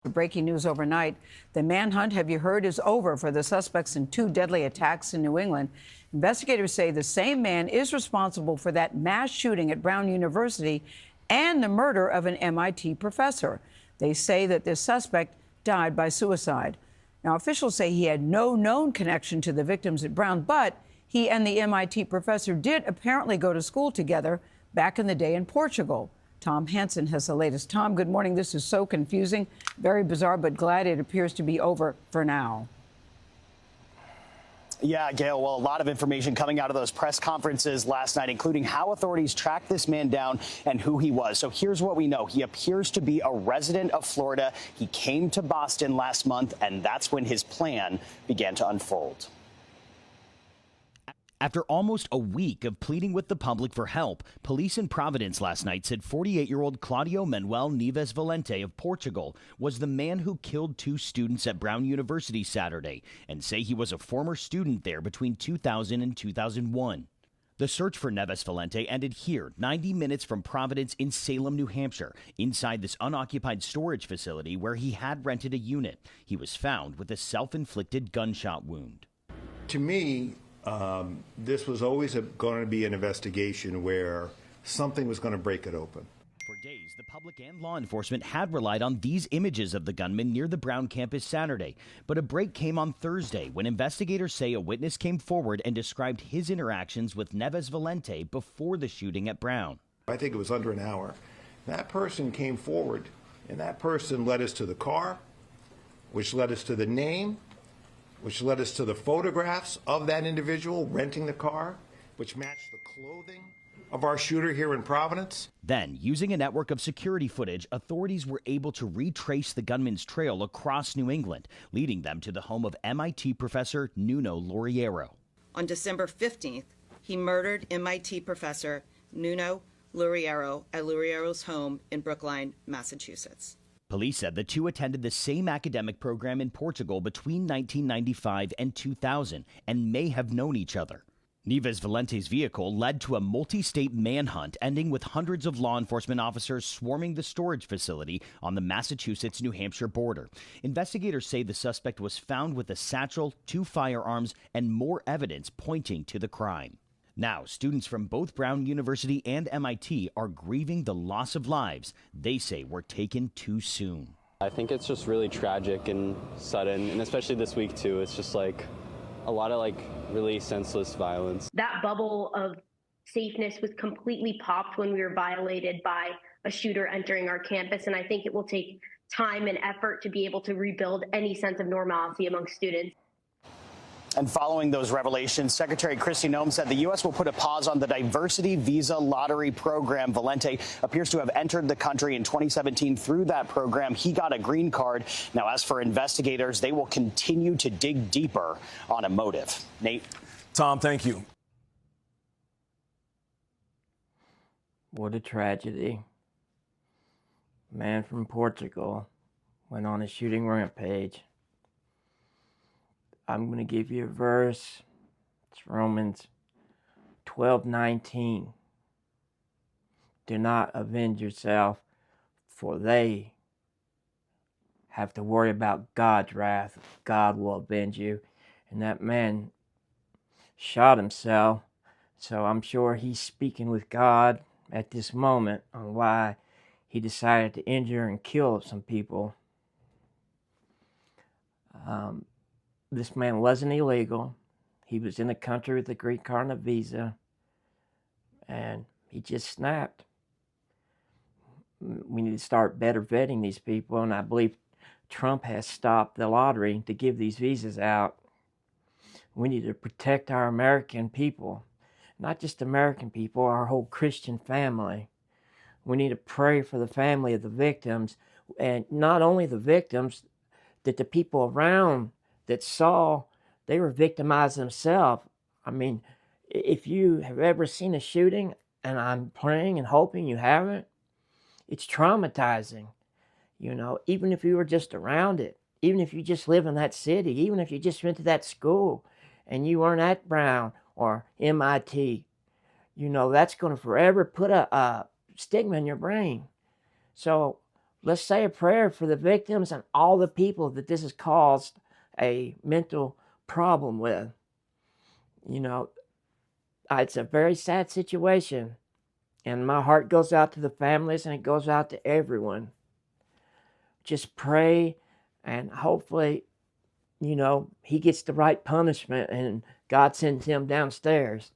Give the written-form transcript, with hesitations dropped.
Breaking news overnight. The manhunt, have you heard, is over for the suspects in two deadly attacks in New England. Investigators say the same man is responsible for that mass shooting at Brown University and the murder of an MIT professor. They say that this suspect died by suicide. Now, officials say he had no known connection to the victims at Brown, but he and the MIT professor did apparently go to school together back in the day in Portugal. Tom Hansen has the latest. Tom, good morning. This is so confusing, very bizarre, but glad it appears to be over for now. Yeah, Gail, well, a lot of information coming out of those press conferences last night, including how authorities tracked this man down and who he was. So here's what we know. He appears to be a resident of Florida. He came to Boston last month, and that's when his plan began to unfold. After almost a week of pleading with the public for help, police in Providence last night said 48-year-old Claudio Manuel Neves Valente of Portugal was the man who killed two students at Brown University Saturday and say he was a former student there between 2000 and 2001. The search for Neves Valente ended here, 90 minutes from Providence in Salem, New Hampshire, inside this unoccupied storage facility where he had rented a unit. He was found with a self-inflicted gunshot wound. To me, this was always going to be an investigation where something was going to break it open. For days, the public and law enforcement had relied on these images of the gunman near the Brown campus Saturday. But a break came on Thursday when investigators say a witness came forward and described his interactions with Neves Valente before the shooting at Brown. I think it was under an hour. That person came forward, and that person led us to the car, which led us to the name, which led us to the photographs of that individual renting the car, which matched the clothing of our shooter here in Providence. Then, using a network of security footage, authorities were able to retrace the gunman's trail across New England, leading them to the home of MIT professor Nuno Loureiro. On December 15th, he murdered MIT professor Nuno Loureiro at Loureiro's home in Brookline, Massachusetts. Police said the two attended the same academic program in Portugal between 1995 and 2000 and may have known each other. Neves Valente's vehicle led to a multi-state manhunt, ending with hundreds of law enforcement officers swarming the storage facility on the Massachusetts-New Hampshire border. Investigators say the suspect was found with a satchel, two firearms, and more evidence pointing to the crime. Now, students from both Brown University and MIT are grieving the loss of lives they say were taken too soon. I think it's just really tragic and sudden, and especially this week too. It's just like a lot of really senseless violence. That bubble of safeness was completely popped when we were violated by a shooter entering our campus, and I think it will take time and effort to be able to rebuild any sense of normalcy among students. And following those revelations, Secretary Kristi Noem said the U.S. will put a pause on the diversity visa lottery program. Valente appears to have entered the country in 2017 through that program. He got a green card. Now, as for investigators, they will continue to dig deeper on a motive. Nate? Tom, thank you. What a tragedy. A man from Portugal went on a shooting rampage. I'm going to give you a verse. It's Romans 12:19. Do not avenge yourself, for they have to worry about God's wrath. God will avenge you. And that man shot himself, so I'm sure he's speaking with God at this moment on why he decided to injure and kill some people. This man wasn't illegal. He was in the country with a green card and a visa, and he just snapped. We need to start better vetting these people, and I believe Trump has stopped the lottery to give these visas out. We need to protect our American people, not just American people, our whole Christian family. We need to pray for the family of the victims, and not only the victims, that the people around that saw, they were victimized themselves. I mean, if you have ever seen a shooting, and I'm praying and hoping you haven't, it's traumatizing. You know, even if you were just around it, even if you just live in that city, even if you just went to that school and you weren't at Brown or MIT, you know, that's going to forever put a stigma in your brain. So let's say a prayer for the victims and all the people that this has caused a mental problem with. You know, it's a very sad situation, and my heart goes out to the families and it goes out to everyone. Just pray, and hopefully, you know, he gets the right punishment and God sends him downstairs.